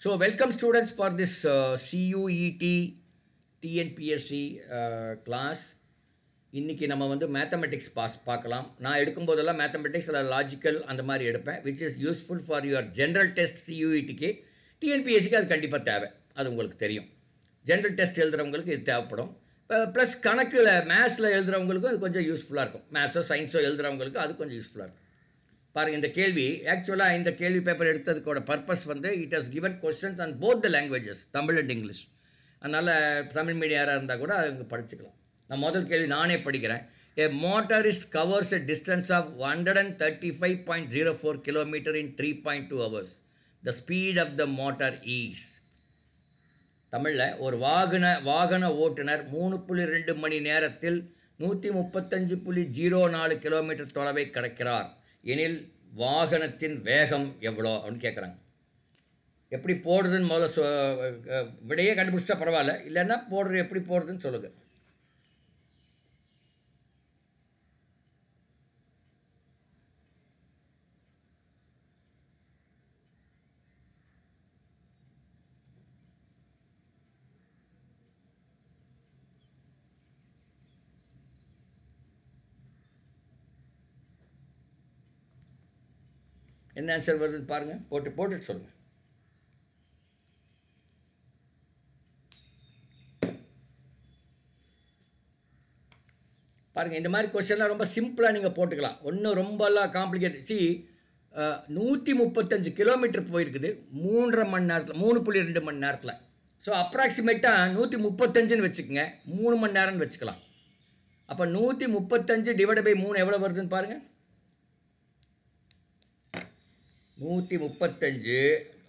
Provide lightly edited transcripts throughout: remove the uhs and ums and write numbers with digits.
So, welcome students for this CUET TNPSC class. இன்னைக்கு நம்ம வந்து மேத்தமெட்டிக்ஸ் பார்க்கலாம். நான் எடுக்கும்போதெல்லாம் மேத்தமெட்டிக்ஸ் லாஜிக்கல் அந்த மாதிரி எடுப்பேன், which is useful for your general test சியூஇடிக்கு. டிஎன்பிஎஸ்சிக்கு அது கண்டிப்பாக தேவை, அது உங்களுக்கு தெரியும். ஜென்ரல் டெஸ்ட் எழுதுகிறவங்களுக்கு இது தேவைப்படும். ப்ளஸ் கணக்கில் மேத்ஸில் எழுதுகிறவங்களுக்கும் அது கொஞ்சம் யூஸ்ஃபுல்லாக இருக்கும். மேத்ஸோ சயின்ஸோ எழுதுகிறவங்களுக்கு அது கொஞ்சம் யூஸ்ஃபுல்லாக இருக்கும். பாருங்கள், இந்த கேள்வி ஆக்சுவலாக இந்த கேள்வி பேப்பர் எடுத்ததுக்கோட பர்பஸ் வந்து it has given questions on both the languages, Tamil and English. அதனால் தமிழ் மீடியம் யாராக இருந்தால் கூட அவங்க படிச்சுக்கலாம். நான் முதல் கேள்வி நானே படிக்கிறேன். A motorist covers a distance of 135.04 km in 3.2 hours. The speed of the motor is. தமிழில் ஒரு வாகன ஓட்டுநர் 3.2 மணி நேரத்தில் 135.04 கிலோமீட்டர் தொலைவை கடக்கிறார் எனில் வாகனத்தின் வேகம் எவ்வளோ அப்படின்னு கேட்குறாங்க. எப்படி போடுறதுன்னு முதல்ல விடையே கண்டுபிடிச்சா பரவாயில்ல, இல்லைன்னா போடுறது எப்படி போடுறதுன்னு சொல்லுங்கள். என்ன ஆன்சர் வருதுன்னு பாருங்கள், போட்டுட்டு சொல்லுங்கள். பாருங்கள், இந்த மாதிரி கொஸ்டின்லாம் ரொம்ப சிம்பிளாக நீங்கள் போட்டுக்கலாம், ஒன்றும் ரொம்பலாம் காம்ப்ளிகேட். 135 கிலோமீட்டர் போயிருக்குது 3.5 மணி நேரத்தில், 3.2 மணி நேரத்தில். ஸோ அப்ராக்சிமேட்டாக 135ன்னு வச்சுக்கோங்க, 3 மணி நேரம்னு வச்சுக்கலாம். அப்போ 135 டிவைட் பை 3 எவ்வளோ வருதுன்னு பாருங்கள். 135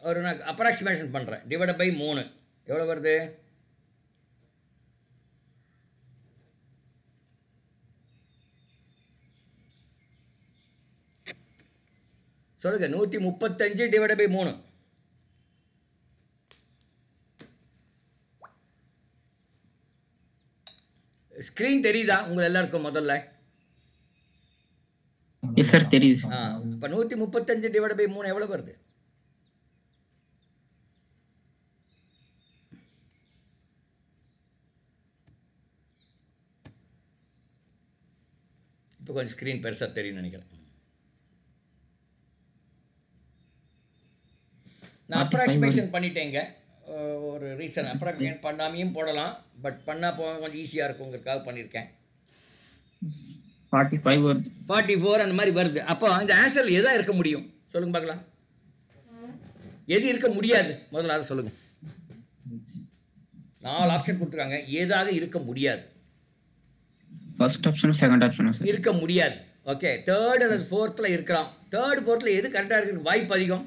ஒரு நான் அப்ராக்சிமேஷன் பண்ணுறேன், டிவைட் பை 3 எவ்வளோ வருது? சொல்லுங்க. 135 டிவைட் பை 3. ஸ்க்ரீன் தெரியுதா உங்கள் எல்லாருக்கும்? முதல்ல தெரியுது. இப்போ 135 டிவைட் பை 3 எவ்வளோ வருது? இப்போ கொஞ்சம் ஸ்க்ரீன் பெருசாக தெரியும்னு நினைக்கிறேன். நான் அப்ராக்சிமேஷன் பண்ணிட்டேங்க. ஒரு ரீசன் அப்ராக்சிமேட் பண்ணாமையும் போடலாம், பட் பண்ணால் கொஞ்சம் ஈஸியாக இருக்குங்கிறதுக்காக பண்ணியிருக்கேன். 45 வருது, 44 அந்த மாதிரி வருது. அப்போ இந்த ஆன்சர் எதாக இருக்க முடியும் சொல்லுங்க பார்க்கலாம். எது இருக்க முடியாது முதல்ல அதை சொல்லுங்கள். 4 ஆப்ஷன் கொடுத்துருக்காங்க, எதாக இருக்க முடியாது? ஃபர்ஸ்ட் ஆப்ஷன் செகண்ட் ஆப்ஷன் இருக்க முடியாது. ஓகே, தேர்ட் அல்லது ஃபோர்த்தில் இருக்கலாம். தேர்ட் ஃபோர்த்தில் எது கரெக்டாக இருக்கிறது வாய்ப்பு அதிகம்?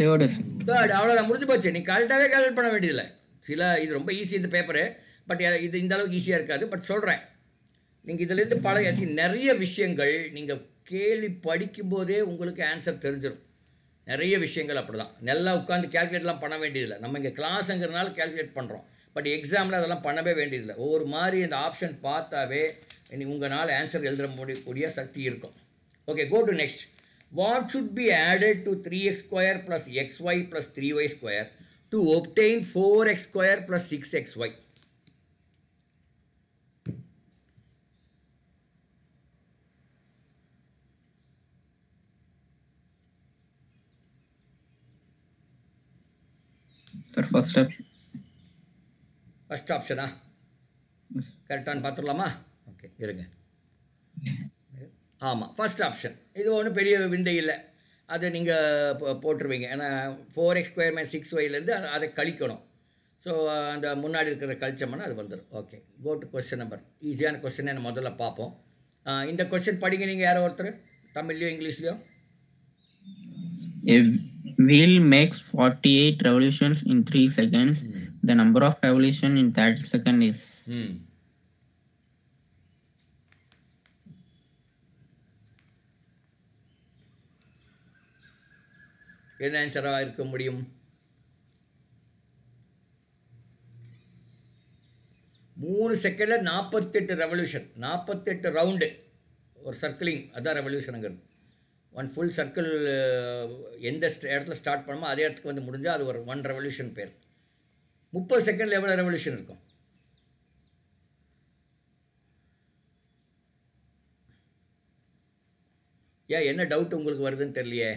தேர்ட். அவ்வளோதான், முடிஞ்சு போச்சு. நீங்கள் கரெக்டாகவே கால்குலேட் பண்ண வேண்டியதில்லை. இது ரொம்ப ஈஸி இந்த பேப்பரு, பட் இது இந்த அளவுக்கு ஈஸியாக இருக்காது. பட் சொல்கிறேன், நீங்கள் இதிலேருந்து நிறைய விஷயங்கள் நீங்கள் கேள்வி படிக்கும்போதே உங்களுக்கு ஆன்சர் தெரிஞ்சிடும். நிறைய விஷயங்கள் அப்படி தான், நல்லா உட்காந்து கேல்குலேட்லாம் பண்ண வேண்டியதில்லை. நம்ம இங்கே கிளாஸுங்கிறதுனால கேல்குலேட் பண்ணுறோம், பட் எக்ஸாமில் அதெல்லாம் பண்ணவே வேண்டியதில்லை. ஒவ்வொரு மாதிரி இந்த ஆப்ஷன் பார்த்தாவே உங்களால் ஆன்சர் எழுத முடியக்கூடிய சக்தி இருக்கும். Okay, go to next. What should be added to 3x square plus xy plus 3y square to obtain 4x square plus 6xy? Sir, first option. First option, கரெக்டானு பார்த்துடலாமா? ஓகே, இருங்க. ஆமாம், ஃபஸ்ட் ஆப்ஷன். இது ஒன்றும் பெரிய விந்தை இல்லை, அதை நீங்கள் போட்டுருவீங்க. ஏன்னா 4x ஸ்கொயர் மைனஸ் 6yலேருந்து அதை கழிக்கணும். ஸோ அந்த முன்னாடி இருக்கிற கழிச்சோம்னா அது வந்துடும். Okay, go to question number. ஈஸியான கொஸ்டினை முதல்ல பார்ப்போம். இந்த கொஸ்டின் படிங்க நீங்கள், யாரோ ஒருத்தர் தமிழ்லையோ இங்கிலீஷ்லையோ. A wheel makes 48 revolutions in 3 seconds. The number of revolutions in 30 seconds is. என்ன ஆன்சராக இருக்க முடியும்? 3 செகண்டில் 48 ரெவல்யூஷன், 48 ரவுண்டு ஒரு சர்க்கிளிங், அதுதான் ரெவல்யூஷனுங்கிறது. ஒன் ஃபுல் சர்க்கிள் எந்த இடத்துல ஸ்டார்ட் பண்ணுமோ அதே இடத்துக்கு வந்து முடிஞ்சால் அது ஒரு 1 ரெவல்யூஷன் பேர். 30 செகண்டில் எவ்வளோ ரெவல்யூஷன் இருக்கும்? ஏன் என்ன டவுட் உங்களுக்கு வருதுன்னு தெரியலையே?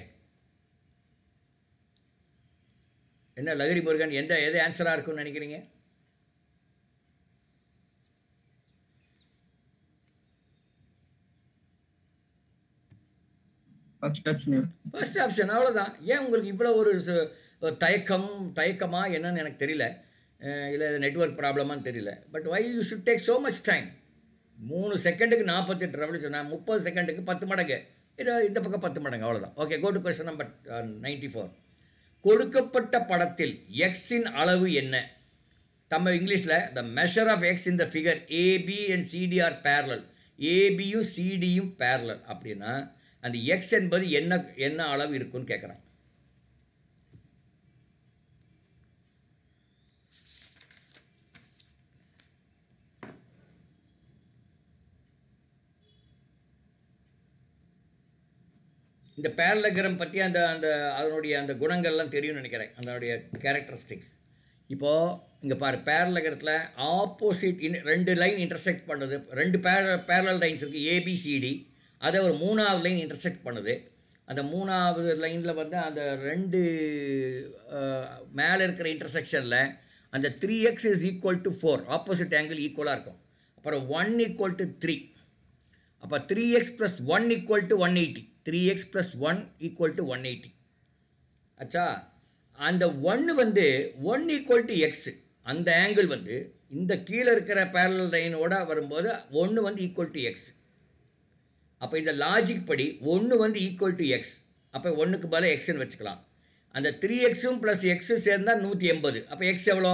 என்ன லகரி முருகன் எது ஆன்சராக இருக்கும்னு நினைக்கிறீங்க? First option. அவ்வளோதான். ஏன் உங்களுக்கு இவ்வளோ ஒரு தயக்கமா என்னன்னு எனக்கு தெரியல. இல்லை நெட்வொர்க் ப்ராப்ளமான்னு தெரியல. But why you should take so much time? 3 செகண்டுக்கு 48 ரெவல்யூஷன், 30 செகண்டுக்கு 10 மடங்கு, இந்த பக்கம் 10 மடங்கு, அவ்வளோதான். Okay, go to question number 94. கொடுக்கப்பட்ட படத்தில் எக்ஸின் அளவு என்ன? நம்ம இங்கிலீஷில் the measure of X in the figure AB and CD are parallel. ஏபியும் சிடியும் பேரலல் அப்படின்னா அந்த எக்ஸ் என்பது என்ன அளவு இருக்குன்னு கேட்குறாங்க. இந்த பேரலகிராம் பற்றி அதனுடைய அந்த குணங்கள்லாம் தெரியும்னு நினைக்கிறேன், அதனுடைய கேரக்டரிஸ்டிக்ஸ். இப்போது இங்கே பாரு, பேரலகிரத்தில் ஆப்போசிட் 2 லைன் இன்டர்செக்ட் பண்ணுது. 2 பேரலல் லைன்ஸ் இருக்குது, ஏபிசிடி. அதை ஒரு 3ஆவது லைன் இன்டர்செக்ட் பண்ணுது. அந்த 3ஆவது லைனில் வந்து அந்த 2 மேலே இருக்கிற இன்டர்செக்ஷனில் அந்த 3x is equal to 4, opposite angle ஈக்குவலாக இருக்கும். அப்புறம் 1 ஈக்குவல் டு 3. அப்போ 3x + 1 equal to 180. 3x + 1 equal to 180. ஆச்சா? அந்த 1 வந்து 1 ஈக்குவல் டு எக்ஸ். அந்த ஆங்கிள் வந்து இந்த கீழே இருக்கிற பேரலல் லைனோட வரும்போது 1 வந்து ஈக்குவல் டு எக்ஸ். அப்போ இந்த லாஜிக் படி 1 வந்து ஈக்குவல் டு எக்ஸ். அப்போ 1க்கு பதிலாக எக்ஸ்ன்னு வச்சுக்கலாம். அந்த 3xம் ப்ளஸ் எக்ஸு சேர்ந்தால் 180. அப்போ எக்ஸ் எவ்வளோ?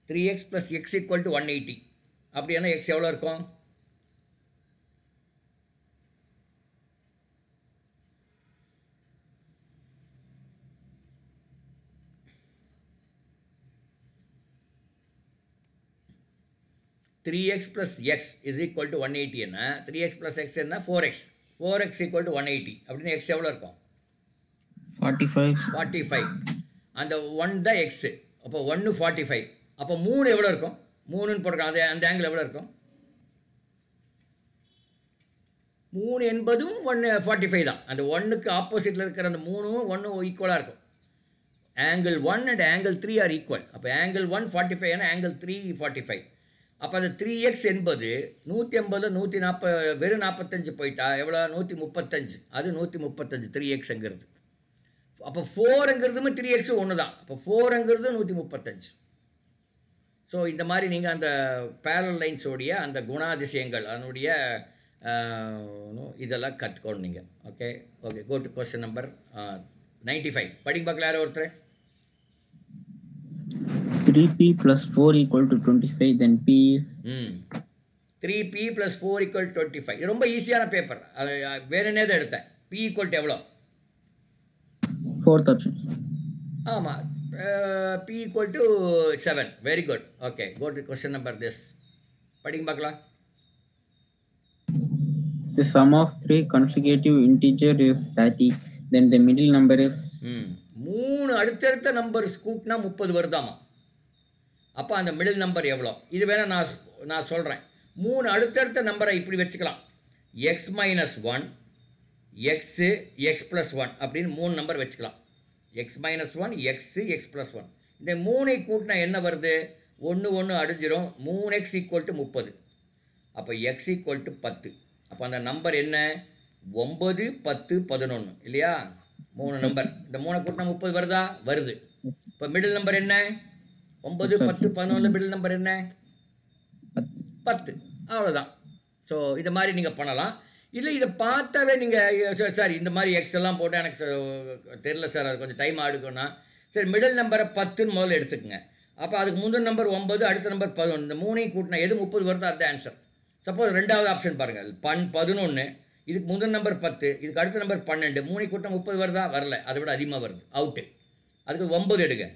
3x + x equal to 180. அப்படின்னா எக்ஸ் எவ்வளோ இருக்கும்? (3x + x is equal to 180 என்ன? 3x + x என்ன? 4x. 4x equal to 180. அப்படின்னு எக்ஸ் எவ்வளோ இருக்கும்? 45. அந்த 1 தான் எக்ஸு. அப்போ 1 45. அப்போ 3 எவ்வளோ இருக்கும்? 3ன்னு போட்டுருக்கோம். அந்த ஆங்கிள் எவ்வளோ இருக்கும்? 3 என்பதும் 1 45 தான். அந்த 1க்கு ஆப்போசிட்டில் இருக்கிற அந்த 3ம் 1 ஈக்குவலாக இருக்கும். Angle 1 and angle 3 are equal. அப்போ ஆங்கிள் 1 45 ஏன்னா ஆங்கிள் 3 45. அப்போ அந்த 3x என்பது 180 140 வெறும் 45 போயிட்டா எவ்வளோ? 135. அது 135 3xங்கிறது. அப்போ 4ங்கிறதுமே 3x ஒன்று தான். அப்போ 4ங்கிறது 135. ஸோ இந்த மாதிரி நீங்கள் அந்த பேரல் லைன்ஸோடைய அந்த குணாதிசயங்கள் அதனுடைய இதெல்லாம் கற்றுக்கணும் நீங்கள். Okay, go to question number 95. படிங்க பார்க்கல யாரோ ஒருத்தர். 3p + 4 = 25, then p is 3p + 4 = 25. இது ரொம்ப ஈஸியான பேப்பர். அது வேற என்னது எடுத்தேன். p = எவ்வளோ? 4,000. ஆமாம், p = 7. Very good. Okay, go to question number this. படிங்க பார்க்கலாம். The sum of 3 consecutive integers is 30. Then the middle number is 3 அடுத்தடுத்த நம்பர்ஸ் கூட்டினா 30 வருதாமா. அப்போ அந்த மிடில் நம்பர் எவ்வளோ? இது வேணால் நான் சொல்கிறேன். 3 அடுத்தடுத்த நம்பரை இப்படி வச்சுக்கலாம். x - 1, எக்ஸு, x + 1 அப்படின்னு 3 நம்பர் வச்சுக்கலாம். x - 1, x, x + 1. இந்த 3ஐ கூட்டினா என்ன வருது? 1 அடிஞ்சிரும். 3x = 30. அப்போ x = 10. அப்போ அந்த நம்பர் என்ன? 9, 10, 11 இல்லையா? 3 நம்பர். இந்த 3 கூட்டினா 30 வருதா? வருது. இப்போ மிடில் நம்பர் என்ன? 9, 10, 11. மிடில் நம்பர் என்ன? 10. அவ்வளோதான். ஸோ இந்த மாதிரி நீங்கள் பண்ணலாம். இல்லை இதை பார்த்தாவே நீங்கள் சார் இந்த மாதிரி எக்ஸ் எல்லாம் போட்டால் எனக்கு தெரியல சார், அது கொஞ்சம் டைம் ஆடுக்குன்னா சரி மிடில் நம்பரை 10ன்னு முதல்ல எடுத்துக்கோங்க. அப்போ அதுக்கு முந்தின நம்பர் 9, அடுத்த நம்பர் 11. இந்த 3ஐயும் கூட்டினா எது 30 வருதோ அந்த ஆன்சர். சப்போஸ் 2வது ஆப்ஷன் பாருங்கள், 11. இதுக்கு முந்தின நம்பர் 10, இதுக்கு அடுத்த நம்பர் 12. 3ஐ கூட்டினா 30 வருதா? வரல, அதை விட அதிகமாக வருது, அவுட்டு. அதுக்கு 9 எடுங்க.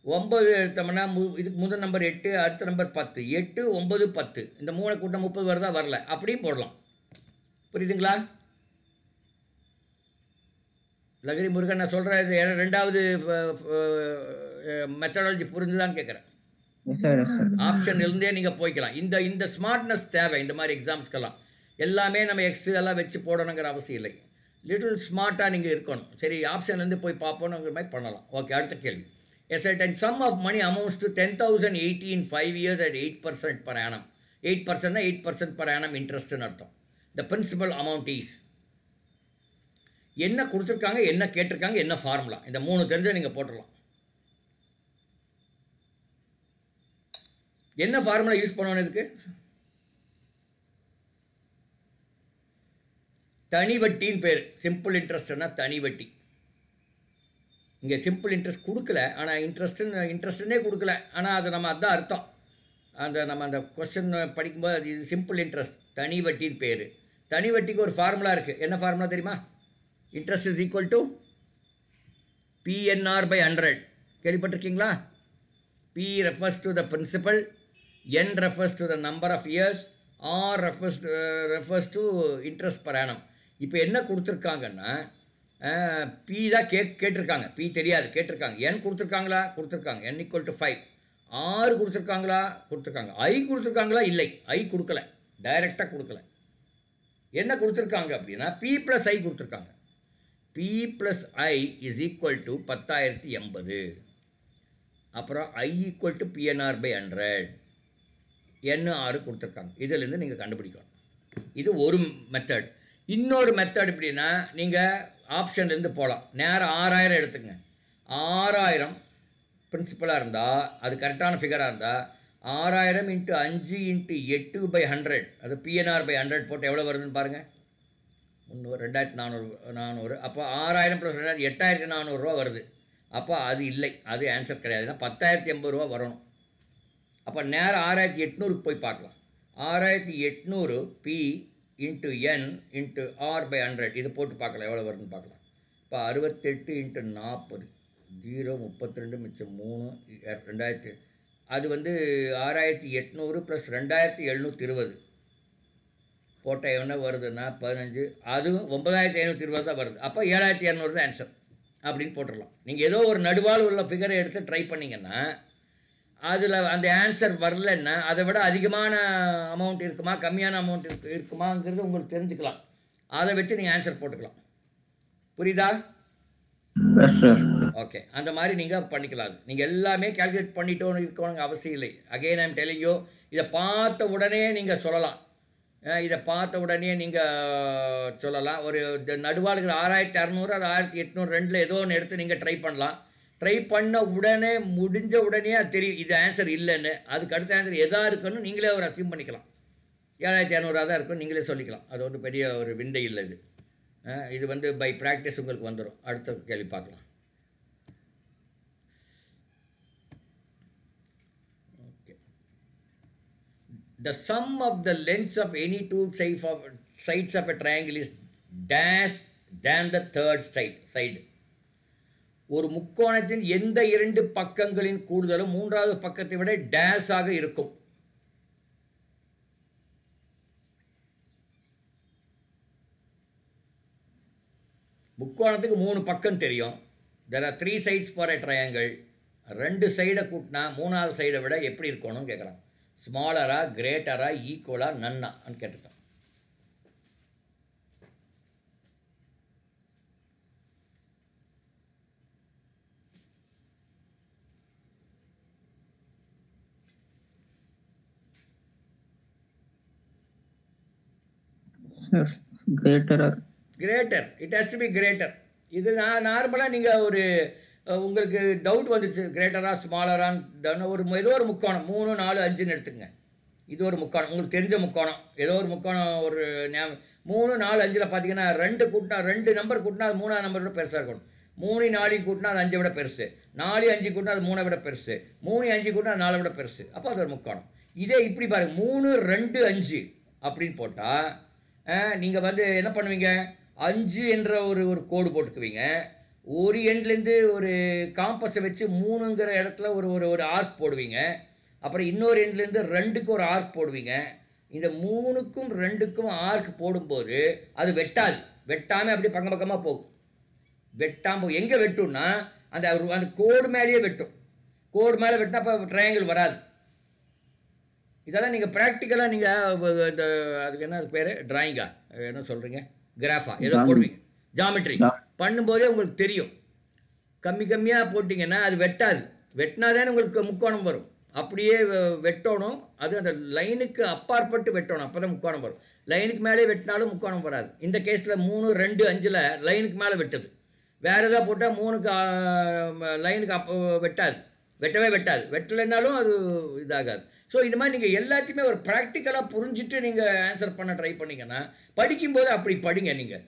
9 எடுத்தோம்னா இதுக்கு முதல் நம்பர் 8, அடுத்த நம்பர் 10. 8, 9, 10. இந்த 3 கூட்டம் 30 வருதா? வரல, அப்படியும் போடலாம். புரியுதுங்களா? லகரி முருகன் நான் சொல்கிறேன் இது ரெண்டாவது மெத்தடாலஜி புரிஞ்சுதான்னு கேட்குறேன். Yes, sir. Yes, sir. Option இருந்தே நீங்கள் போய்க்கலாம். இந்த ஸ்மார்ட்னஸ் தேவை இந்த மாதிரி எக்ஸாம்ஸ்க்கெல்லாம். எல்லாமே நம்ம எக்ஸ் எல்லாம் வச்சு போடணுங்கிற அவசியம் இல்லை. லிட்டில் ஸ்மார்ட்டாக நீங்கள் இருக்கணும். சரி ஆப்ஷன்லேருந்து போய் பார்ப்போங்கிற மாதிரி பண்ணலாம். ஓகே, அடுத்த கேள்வி. A certain sum of money amounts to 10,080 in 5 years at 8% per annum. 8% 8% per annum interest அர்த்தம். The principal amount is. என்ன கொடுத்துருக்காங்க, என்ன கேட்டிருக்காங்க, என்ன ஃபார்முலா, இந்த 3 தெரிஞ்ச நீங்கள் போட்டுடலாம். என்ன ஃபார்முலா யூஸ் பண்ணணும் இதுக்கு? தனி வட்டின்னு பேர். சிம்பிள் இன்ட்ரெஸ்ட்னா தனி வட்டி. இங்கே சிம்பிள் இன்ட்ரெஸ்ட் கொடுக்கல, ஆனால் இன்ட்ரெஸ்ட்டுன்னே கொடுக்கல, ஆனால் அது நம்ம அதுதான் அர்த்தம். நம்ம அந்த கொஸ்டின் படிக்கும்போது அது இது சிம்பிள் இன்ட்ரெஸ்ட் தனி வட்டின்னு பேர். தனி வட்டிக்கு ஒரு ஃபார்முலா இருக்குது. என்ன ஃபார்முலா தெரியுமா? Interest is equal to PNR by 100. கேள்விப்பட்டிருக்கீங்களா? P refers to the principal, N refers to the number of years, R refers to interest per annum. இப்போ என்ன கொடுத்துருக்காங்கன்னா P தான் கேட்டிருக்காங்க. P தெரியாது, கேட்டிருக்காங்க. N கொடுத்துருக்காங்களா? கொடுத்துருக்காங்க. N = 5. R கொடுத்துருக்காங்களா? கொடுத்துருக்காங்க. I கொடுத்துருக்காங்களா? இல்லை, I கொடுக்கல, டைரெக்டாக கொடுக்கல. என்ன கொடுத்துருக்காங்க அப்படின்னா P + I கொடுத்துருக்காங்க. P + I is equal to 10,080. அப்புறம் I = PNR by 100. N 6 கொடுத்துருக்காங்க. இதிலேருந்து நீங்கள் கண்டுபிடிக்கணும். இது ஒரு மெத்தட். இன்னொரு மெத்தட் எப்படின்னா நீங்கள் ஆப்ஷன்லேருந்து போகலாம். நேரம் 6000 எடுத்துக்கங்க. 6000 பிரின்சிபலாக இருந்தால், அது கரெக்டான ஃபிகராக இருந்தால் 6000 × 5 × 8/100, அது PNR by 100 போட்டு எவ்வளோ வருதுன்னு பாருங்கள். 2400. அப்போ 6000 + 2000 8400 ரூபா வருது. அப்போ அது இல்லை, அது ஆன்சர் கிடையாதுன்னா 10,080 ரூபா வரணும். அப்போ நேரம் 6800 போய் பார்க்கலாம். 6800 P × N × R by 100 இது போட்டு பார்க்கலாம் எவ்வளோ வருதுன்னு பார்க்கலாம். இப்போ 68 × 40 0 32 மிச்சம் 3 2000. அது வந்து 6800 + 2720 போட்டால் என்ன வருதுன்னா 15, அதுவும் 9520 தான் வருது. அப்போ 7200 தான் ஆன்சர் அப்படின்னு போட்டுடலாம். நீங்கள் ஏதோ ஒரு நடுவால் உள்ள ஃபிகரை எடுத்து ட்ரை பண்ணிங்கன்னா அதில் அந்த ஆன்சர் வரலன்னா அதை விட அதிகமான அமௌண்ட் இருக்குமா கம்மியான அமௌண்ட் இருக்குமாங்கிறது உங்களுக்கு தெரிஞ்சுக்கலாம். அதை வச்சு நீங்கள் ஆன்சர் போட்டுக்கலாம். புரியுதா? ஓகே, அந்த மாதிரி நீங்கள் பண்ணிக்கலாம். நீங்கள் எல்லாமே கால்குலேட் பண்ணிட்டோன்னு இருக்கணுங்க அவசியம் இல்லை. அகெயின் ஐம் டெல்லிங் யூ, இதை பார்த்த உடனே நீங்கள் சொல்லலாம். இதை பார்த்த உடனே நீங்கள் சொல்லலாம். ஒரு நடுவால் இருக்கிற 6600 அது 1800 ரெண்டில் ஏதோ ஒன்று எடுத்து நீங்கள் ட்ரை பண்ணலாம். ட்ரை பண்ண உடனே முடிஞ்ச உடனே அது தெரியும் இது ஆன்சர் இல்லைன்னு. அதுக்கு அடுத்த ஆன்சர் எதாக இருக்குன்னு நீங்களே ஒரு அசியூம் பண்ணிக்கலாம். 7200 தான் இருக்கும், நீங்களே சொல்லிக்கலாம். அது வந்து பெரிய ஒரு விந்தை இல்லை. இது வந்து பை ப்ராக்டிஸ் உங்களுக்கு வந்துடும். அடுத்த கேள்வி பார்க்கலாம். The sum of the lengths of any two sides of a triangle is dash than the third side. ஒரு முக்கோணத்தின் எந்த 2 பக்கங்களின் கூடுதலும் மூன்றாவது பக்கத்தை விட டேஷ் ஆக இருக்கும். முக்கோணத்துக்கு 3 பக்கம் தெரியும். There are 3 sides for a triangle. 2 சைடை கூட்டினா மூணாவது சைடை விட எப்படி இருக்கணும்னு கேட்குறாங்க. ஸ்மாலரா, கிரேட்டரா, ஈக்குவலா, நன்னான்னு கேட்டிருக்கேன். Greater. It has to be greater. இது நார்மலாக நீங்கள் ஒரு உங்களுக்கு டவுட் வந்துச்சு கிரேட்டரா ஸ்மாலரான்னு ஒரு ஏதோ ஒரு முக்கோணம் 3 4 5ன்னு எடுத்துக்கங்க. இது ஒரு முக்கோணம், உங்களுக்கு தெரிஞ்ச முக்கோணம். ஏதோ ஒரு முக்கோணம் ஒரு 3 4 5ல் பார்த்தீங்கன்னா 2 கூட்டினா 2 நம்பர் கூட்டினா அது 3ஆவது நம்பர் விட பெருசாக இருக்கணும். 3 4 கூட்டினா அது 5 விட பெருசு. 4 5 கூட்டினா அது 3 விட பெருசு. 3 5 கூட்டினா அது 4 விட பெருசு. அப்போ அது ஒரு முக்கோணம். இதே இப்படி பாருங்கள் 3 2 5 அப்படின்னு போட்டால் நீங்கள் வந்து என்ன பண்ணுவீங்க? 5 என்ற ஒரு கோடு போட்டுக்குவீங்க. ஒரு எண்ட்லேருந்து ஒரு காம்பஸை வச்சு 3ங்கிற இடத்துல ஒரு ஆர்க் போடுவீங்க. அப்புறம் இன்னொரு எண்ட்லேருந்து 2க்கு ஒரு ஆர்க் போடுவீங்க. இந்த 3க்கும் 2க்கும் ஆர்க் போடும்போது அது வெட்டாது, வெட்டாமல் அப்படி பக்கம் பக்கமாக போகும். வெட்டாமல் எங்கே வெட்டும்னா அந்த கோடு மேலேயே வெட்டும். கோடு மேலே வெட்டினா அப்போ ட்ரையாங்கிள் வராது. இதெல்லாம் நீங்கள் ப்ராக்டிக்கலாக நீங்கள் இந்த அதுக்கு என்ன பேர் ட்ராயிங்கா என்ன சொல்கிறீங்க, கிராஃபா ஏதோ போடுவீங்க, ஜாமெட்ரி பண்ணும்போதே உங்களுக்கு தெரியும். கம்மியாக போட்டிங்கன்னா அது வெட்டாது. வெட்டினா தானே உங்களுக்கு முக்கோணம் வரும். அப்படியே வெட்டணும். அது அந்த லைனுக்கு அப்பாற்பட்டு வெட்டணும், அப்போ தான் முக்கோணம் வரும். லைனுக்கு மேலே வெட்டினாலும் முக்கோணம் வராது. இந்த கேஸில் 3, 2, 5 லைனுக்கு மேலே வெட்டுது. வேறு எதாவது போட்டால் 3க்கு லைனுக்கு அப்போ வெட்டாது, வெட்டாது. வெட்டலைன்னாலும் அது இதாகாது. ஸோ இது மாதிரி நீங்கள் எல்லாத்தையுமே ஒரு ப்ராக்டிக்கலாக புரிஞ்சுட்டு நீங்கள் ஆன்சர் பண்ண ட்ரை பண்ணிங்கன்னா, படிக்கும்போது அப்படி படிங்க நீங்கள்.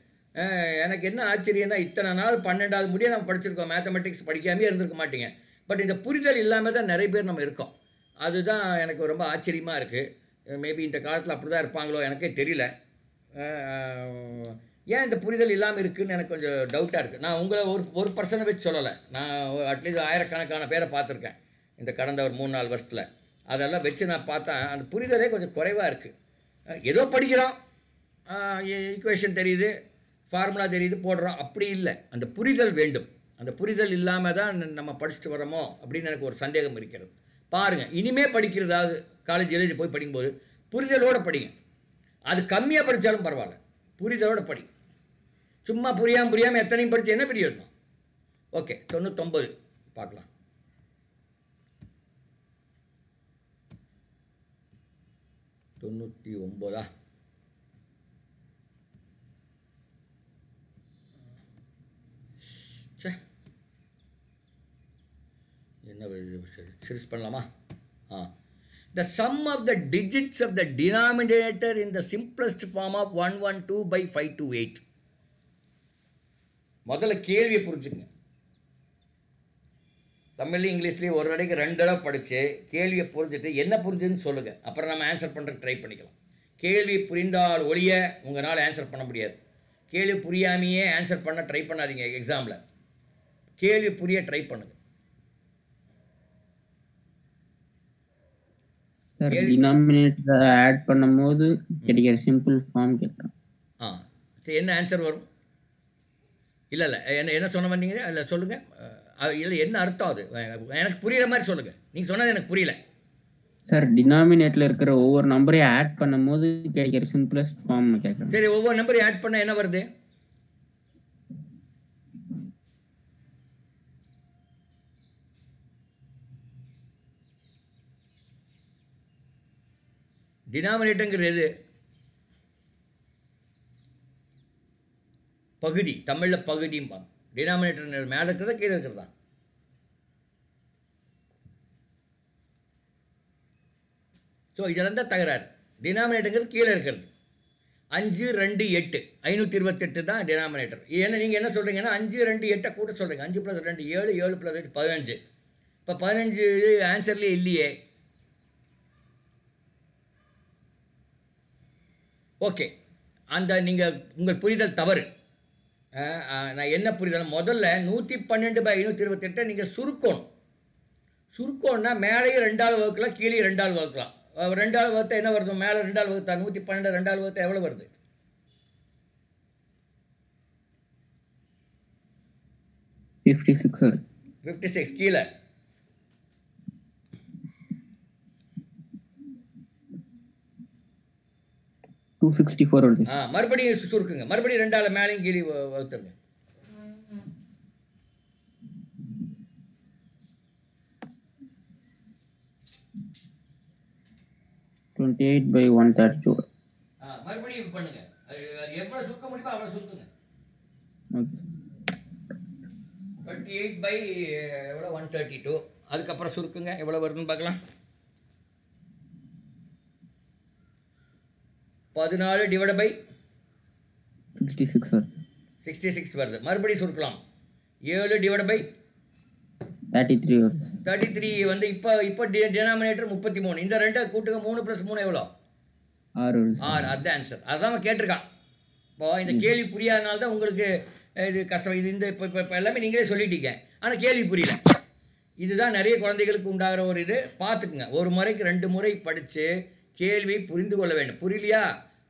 எனக்கு என்ன ஆச்சரியம்னா, இத்தனை நாள் 12வது முடிய நம்ம படிச்சிருக்கோம், மேத்தமெட்டிக்ஸ் படிக்காமே இருந்திருக்க மாட்டீங்க. பட் இந்த புரிதல் இல்லாமல் தான் நிறைய பேர் நம்ம இருக்கோம். அதுதான் எனக்கு ரொம்ப ஆச்சரியமாக இருக்குது. மேபி இந்த காலத்தில் அப்படி தான் இருப்பாங்களோ எனக்கே தெரியல. ஏன் இந்த புரிதல் இல்லாமல் இருக்குதுன்னு எனக்கு கொஞ்சம் டவுட்டாக இருக்குது. நான் உங்களை ஒரு பர்சனை வச்சு சொல்லலை. நான் அட்லீஸ்ட் ஆயிரக்கணக்கான பேரை பார்த்துருக்கேன் இந்த கடந்த ஒரு 3-4 வருஷத்தில். அதெல்லாம் வச்சு நான் பார்த்தா அந்த புரிதலே கொஞ்சம் குறைவாக இருக்குது. ஏதோ படிக்கிறோம், ஈக்குவேஷன் தெரியுது, ஃபார்முலா தெரியுது, போடுறோம், அப்படி இல்லை. அந்த புரிதல் வேண்டும். அந்த புரிதல் இல்லாமல் தான் நம்ம படிச்சுட்டு வரோமோ அப்படின்னு எனக்கு ஒரு சந்தேகம் இருக்கிறது. பாருங்கள், இனிமேல் படிக்கிறதாவது காலேஜ் போய் படிக்கும்போது புரிதலோடு படிங்க. அது கம்மியாக படித்தாலும் பரவாயில்ல, புரிதலோடு படி. சும்மா புரியாமல் எத்தனையும் படித்து என்ன பிரயோஜனம்? ஓகே, 99 பார்க்கலாம். $99 என்ன சிரிஸ் பண்ணலாமா? The sum of the digits of the denominator in the simplest form of 112/528. முதல்ல கேள்வியை புரிஞ்சுக்கங்க. தமிழ்லையும் இங்கிலீஷ்லேயும் ஒரு தடவைக்கு 2 தடவை படித்து கேள்வியை புரிஞ்சுட்டு என்ன புரிஞ்சுன்னு சொல்லுங்கள். அப்புறம் நம்ம ஆன்சர் பண்ணுறதுக்கு ட்ரை பண்ணிக்கலாம். கேள்வி புரிந்தால் ஒழிய உங்களால் ஆன்சர் பண்ண முடியாது. கேள்வி புரியாமையே ஆன்சர் பண்ண ட்ரை பண்ணாதீங்க. எக்ஸாமில் கேள்வி புரிய ட்ரை பண்ணுங்கள். சார், டினாமினேட்டர் ஆட் பண்ணும்போது கிடைக்கிற சிம்பிள் ஃபார்ம் கேட்குறேன். என்ன ஆன்சர் வரும்? இல்லை என்ன சொன்ன வந்தீங்க? இல்லை சொல்லுங்கள். இல்லை என்ன அர்த்தம்? அது எனக்கு புரிகிற மாதிரி சொல்லுங்கள். நீங்கள் சொன்னது எனக்கு புரியல சார். டினாமினேட்டரில் இருக்கிற ஒவ்வொரு நம்பரையும் ஆட் பண்ணும்போது கிடைக்கிற சிம்பிளஸ்ட் ஃபார்ம் கேட்குறேன். சரி, ஒவ்வொரு நம்பரையும் ஆட் பண்ண என்ன வருது? டினாமினேட்டருங்கிறது எது? பகுதி. தமிழில் பகுதிம்பாங்க. டினாமினேட்டர் மேலே இருக்கிறதா கீழே இருக்கிறதா? ஸோ இதெல்லாம் தான் தகராறு. டினாமினேட்டருங்கிறது கீழே இருக்கிறது. 5, 2, 8 528 தான் டினாமினேட்டர். ஏன்னா நீங்கள் என்ன சொல்கிறீங்கன்னா 5, 2, 8 கூட சொல்கிறீங்க. 5 + 2 7, 7 + 8 15. இப்போ 15 ஆன்சர்லேயே இல்லையே. ஓகே, அந்த நீங்கள் உங்கள் புரிதல் தவறு. நான் என்ன புரிதல், முதல்ல 112/528 நீங்கள் சுருக்கோன்னா மேலேயும் 2ஆல் வகுக்கலாம், கீழே 2ஆல் வகுக்கலாம். 2ஆல் வகுத்தா என்ன வருது? மேலே 2ஆல் வகுத்தா 112 2ஆல் வகுத்தா எவ்வளோ வருது? 56. 56 கீழே 264 வருது. மறுபடியும் சுருக்குங்க. மறுபடியும் 2ஆல் மேலேயும் கீழே வகுத்துருங்க. 28/132. மறுபடியும் பண்ணுங்க. எவ்வளோ சுருக்க முடியுமோ அவ்வளோ சுருக்குங்க. 28/132. அதுக்கப்புறம் சுருக்குங்க. எவ்வளோ வருதுன்னு பார்க்கலாம். 14/66 66 வருது. மறுபடியும் சுருக்கலாம். 7/33 வருது. 33 வந்து இப்போ டினாமினேட்டர் 33. இந்த 2 கூட்டுங்க. 3 + 3 எவ்வளோ? 6. அதுதான் ஆன்சர். அதுதான் கேட்டிருக்கான். இப்போ இந்த கேள்வி புரியாதனால தான் உங்களுக்கு இது கஷ்டம். இது இந்த இப்போ எல்லாமே நீங்களே சொல்லிட்டீங்க, ஆனால் கேள்வி புரியல. இதுதான் நிறைய குழந்தைகளுக்கு உண்டாகிற ஒரு இது. பார்த்துக்குங்க. ஒரு முறைக்கு 2 முறை படித்து கேள்வி புரிந்து கொள்ள வேண்டும். புரியலையா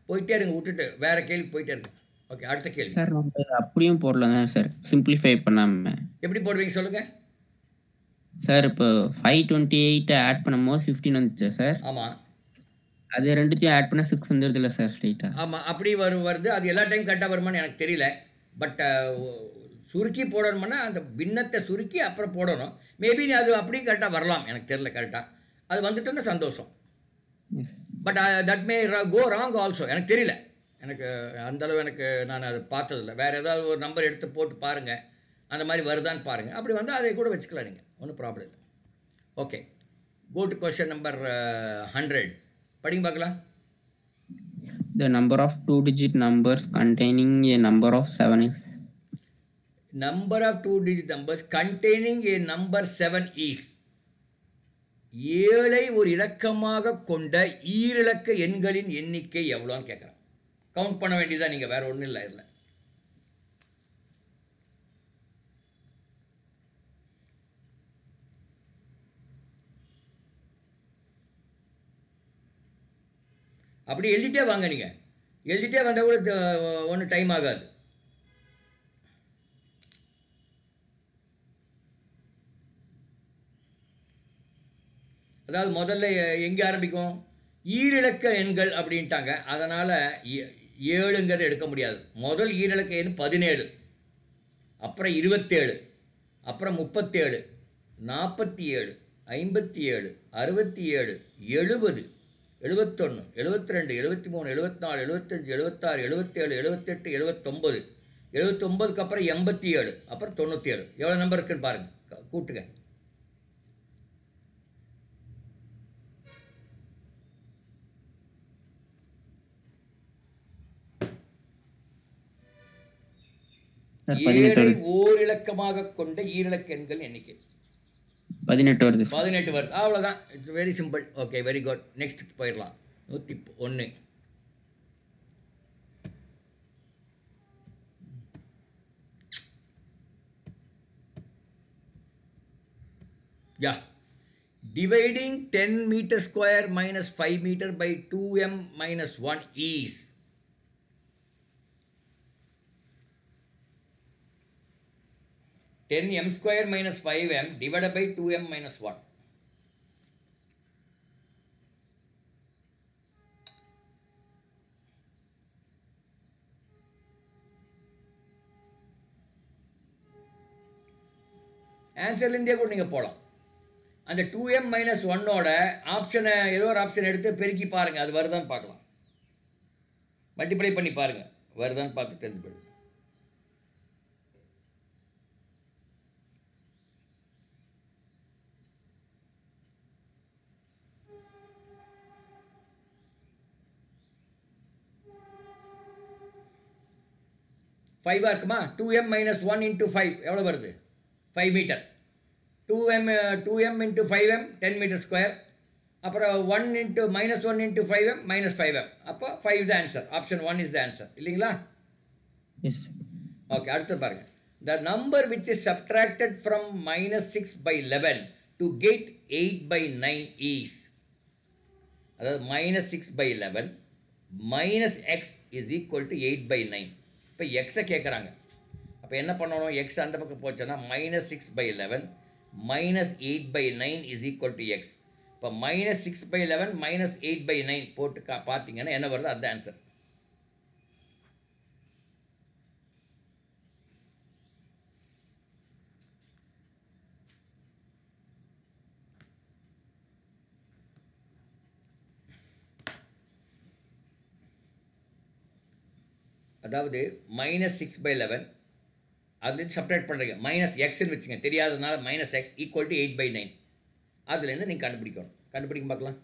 போயிட்டே இருங்க, விட்டுட்டு வேறு கேள்வி போயிட்டே இருங்க. ஓகே, அடுத்த கேள்வி. சார் நம்ம அப்படியும் போடலாங்க சார், சிம்பிளிஃபை பண்ணாம. எப்படி போடுவீங்க சொல்லுங்கள். சார் இப்போ 528 ஆட் பண்ணும்போது 15 வந்துச்சு சார். ஆமாம் அது ரெண்டுத்தையும் ஆட் பண்ணால் 6 வந்துடுது இல்லை சார் ஸ்ட்ரெயிட்டாக? ஆமாம், அப்படி வருது. அது எல்லா டைம் கரெக்டாக வருமானு எனக்கு தெரியல. பட் சுருக்கி போடணும்னா அந்த பின்னத்தை சுருக்கி அப்புறம் போடணும். மேபி அது அப்படியும் கரெக்டாக வரலாம், எனக்கு தெரியல கரெக்டாக. அது வந்துட்டோன்னா சந்தோஷம். But that may go wrong also, எனக்கு தெரியல. எனக்கு அந்தளவு நான் அதை பார்த்ததில்ல. வேறு ஏதாவது ஒரு நம்பர் எடுத்து போட்டு பாருங்கள், அந்த மாதிரி வருதான்னு பாருங்கள். அப்படி வந்து அதை கூட வச்சுக்கலாம் நீங்கள், ஒன்றும் ப்ராப்ளம் இல்லை. Okay, go to question number 100. படிங்க பார்க்கலாம். The number of two-digit numbers containing a number of 7 is. Number of two-digit numbers containing a number 7 is. 7ஐ ஒரு இலக்கமாக கொண்ட ஈரிலக்க எண்களின் எண்ணிக்கை எவ்வளோன்னு கேட்குறேன். கவுண்ட் பண்ண வேண்டியதான் நீங்கள், வேறு ஒன்றும் இல்லை இதில். அப்படி எழுதிட்டே வாங்க, நீங்கள் எழுதிட்டே வந்தால் கூட ஒன்றும் டைம் ஆகாது. அதாவது முதல்ல எங்கே ஆரம்பிக்கும், ஈரிலக்க எண்கள் அப்படின்ட்டாங்க. அதனால் 7ங்கிறத எடுக்க முடியாது. முதல் ஈரிலக்க எண் 17, அப்புறம் 27, அப்புறம் 37, 47, 57, 67, 70, 71, 72, 73, 74, 75, 76, 77, 78, 79, 79க்கு அப்புறம் 87, அப்புறம் 97. எவ்வளோ நம்பர் இருக்குன்னு பாருங்கள், கூட்டுங்க. ஏழை ஓர் இலக்கமாக கொண்ட ஈரிலக்க எண்கள் எண்ணிக்கை 18 வருது. 18 வருது, அவ்வளோதான். It's very simple. Okay, very good. Next போயிடலாம். 101. யா, dividing 10 meter square minus 5 meter by 2m minus 1 is. 10m square minus 5m divided by 2m minus 1. ஆன்சர்லேருந்தே கூட நீங்கள் போகலாம். அந்த 2m minus 1ஓட ஆப்ஷனை ஏதோ ஒரு ஆப்ஷன் எடுத்து பெருக்கி பாருங்கள், அது வருதான்னு பார்க்கலாம். மல்டிப்ளை பண்ணி பாருங்கள், வருதான்னு பார்த்து தெரிஞ்சு போயிடும். ஃபைவாக இருக்குமா? 2m minus 1 into 5 எவ்வளோ வருது? 5 metre. 2m into 5m 10 meter square. அப்புறம் 1 into -1 into 5m minus 5m. அப்போ 5 is the answer. Option 1 is the answer. இல்லைங்களா? Yes. ஓகே, அடுத்து பாருங்க. The number which is subtracted from -6 by 11 to get 8 by 9 is. அதாவது -6 by 11 minus x is equal to 8 by 9. இப்போ எக்ஸை கேட்குறாங்க. அப்போ என்ன பண்ணணும்? எக்ஸ் அந்த பக்கம் போச்சோன்னா -6 by 11 minus 8 by 9 is equal to x. இப்போ -6 by 11 minus 8 by 9 போட்டு பார்த்தீங்கன்னா என்ன வருது? அதுதான் ஆன்சர். அதாவது -6 by 11 அதுலேருந்து சப்ட்ராக்ட் பண்ணுறீங்க, -xன்னு வச்சுங்க, தெரியாததுனால -x ஈக்குவல் டு 8 by 9. அதுலேருந்து நீங்கள் கண்டுபிடிக்கணும். கண்டுபிடிக்க பார்க்கலாம்.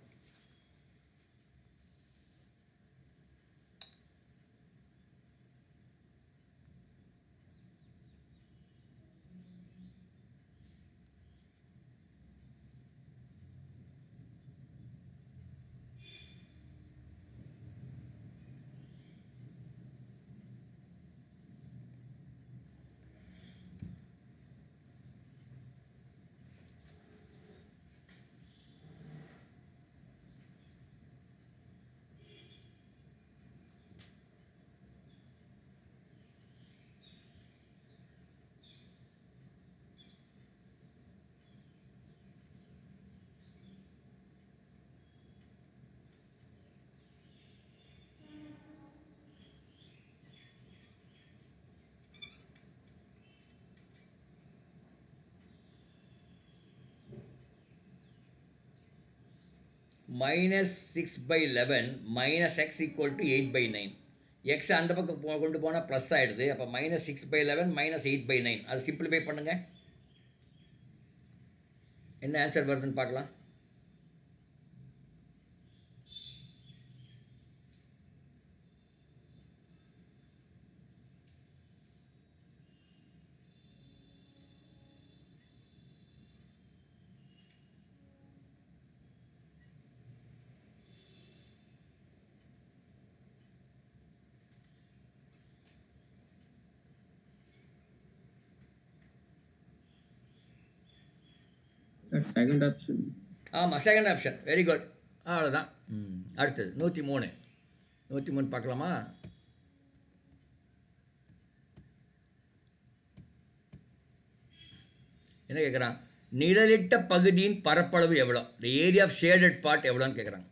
Minus 6/11 minus X equal to 8/9. X அந்த பக்கம் கொண்டு போனால் ப்ளஸ் ஆகிடுது. அப்போ மைனஸ் 6/11 மைனஸ் 8/9. அது சிம்பிளிஃபை பண்ணுங்கள். என்ன ஆன்சர் வருதுன்னு பார்க்கலாம். Second option. ஆமாம், செகண்ட் ஆப்ஷன். Very good. அவ்வளோதான். அடுத்தது 103 பார்க்கலாமா? என்ன கேட்குறான்? நிழலிட்ட பகுதியின் பரப்பளவு எவ்வளோ? The area of shaded part எவ்வளோன்னு கேட்குறாங்க.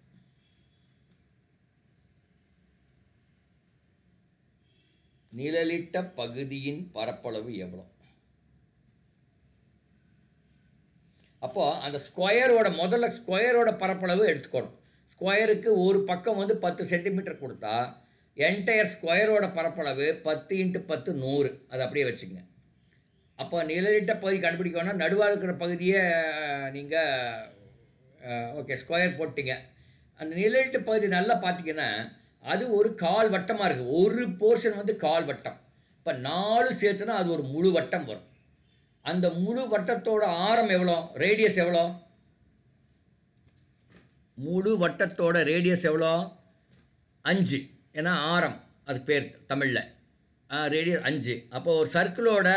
நிழலிட்ட பகுதியின் பரப்பளவு எவ்வளோ? அப்போது அந்த முதல்ல ஸ்கொயரோட பரப்பளவு எடுத்துக்கணும். ஸ்கொயருக்கு ஒரு பக்கம் வந்து 10 சென்டிமீட்டர் கொடுத்தா என்டையர் ஸ்கொயரோட பரப்பளவு 10 × 10 100. அதை அப்படியே வச்சுங்க. அப்போ நிழலிட்ட பகுதி கண்டுபிடிக்கணும்னா நடுவாக இருக்கிற பகுதியை நீங்கள் ஓகே ஸ்கொயர் போட்டிங்க. அந்த நிழலிட்ட பகுதி நல்லா பார்த்தீங்கன்னா அது ஒரு கால் வட்டமாக இருக்குது. ஒரு போர்ஷன் வந்து கால் வட்டம். இப்போ 4 சேர்த்துனா அது ஒரு முழு வட்டம் வரும். அந்த முழு வட்டத்தோட ஆரம் எவ்வளோ? ரேடியஸ் எவ்வளோ? முழு வட்டத்தோட ரேடியஸ் எவ்வளோ? 5. ஏன்னா ஆரம் அது பேர் தமிழில். ரேடியஸ் 5. அப்போ ஒரு சர்க்கிளோட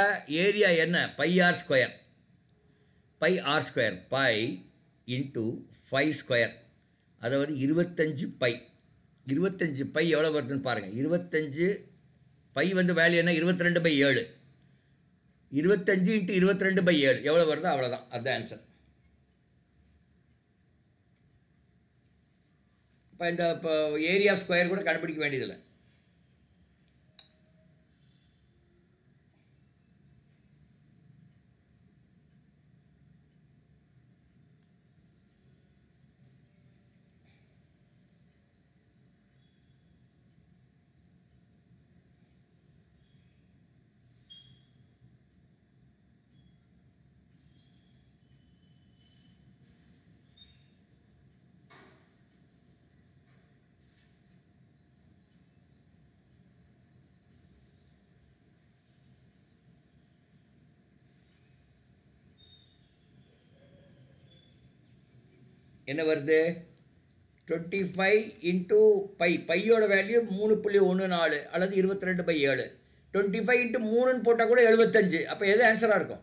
ஏரியா என்ன? πr². πr². π × 5². அதாவது 25 π. 25 π எவ்வளோ வருதுன்னு பாருங்கள். 25 π வந்து வேல்யூ என்ன? 22/7. 25 × 22/7 எவ்வளோ வருதோ அவ்வளோதான். அதுதான் ஆன்சர். இப்போ ஏரியா ஸ்கொயர் கூட கண்டுபிடிக்க வேண்டியதில்லை. என்ன வருது? 25 × π. பையோட வேல்யூ 3.14 அல்லது 22/7. 25 × 3ன்னு போட்டால் கூட 75. அப்போ எது ஆன்சராக இருக்கும்?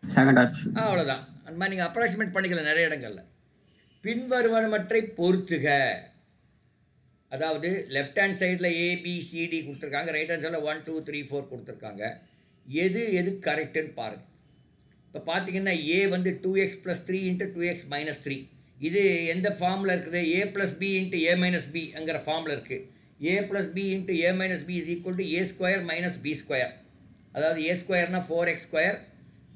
Second option. அவ்வளோதான். அந்த மாதிரி நீங்கள் அப்ராக்சிமேட் பண்ணிக்கலாம் நிறைய இடங்களில். பின்வருவனவற்றை பொறுத்துக. அதாவது லெஃப்ட் ஹேண்ட் சைடில் ABCD கொடுத்துருக்காங்க, ரைட் ஹேண்ட் சைடில் 1 2 3 4 கொடுத்துருக்காங்க. எது கரெக்டுன்னு பாருங்கள். இப்போ பார்த்தீங்கன்னா A வந்து 2x + 3 × 2x - 3. இது எந்த ஃபார்மில் இருக்குது? A + B × A - B ங்கிற ஃபார்மில் இருக்குது. A + B × A - B = A² - B². அதாவது A² 4x²,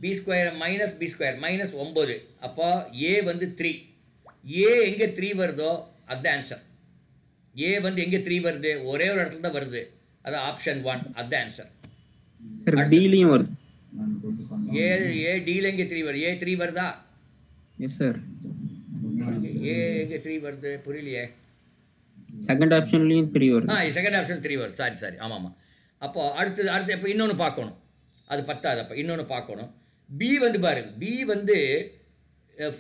B² - B² -9. அப்போ A வந்து 3. A எங்கே 3 வருதோ அதுதான் ஆன்சர். A வந்து எங்கே 3 வருது? ஒரே ஒரு இடத்துல தான் வருது. அது ஆப்ஷன் 1. அதுதான் ஆன்சர். Dலையும் வருது. A Dல எங்கே 3 வருது? A 3 வருதா? Yes sir. A எங்கே 3 வருது? புரியலையே. செகண்ட் ஆப்ஷன்லையும் 3 வருது. செகண்ட் ஆப்ஷன் 3 வருது. சாரி. ஆமாம். அப்போ அடுத்து இப்போ இன்னொன்று பார்க்கணும். அது பத்தாது. அப்போ இன்னொன்று பார்க்கணும். B வந்து பாருங்க. B வந்து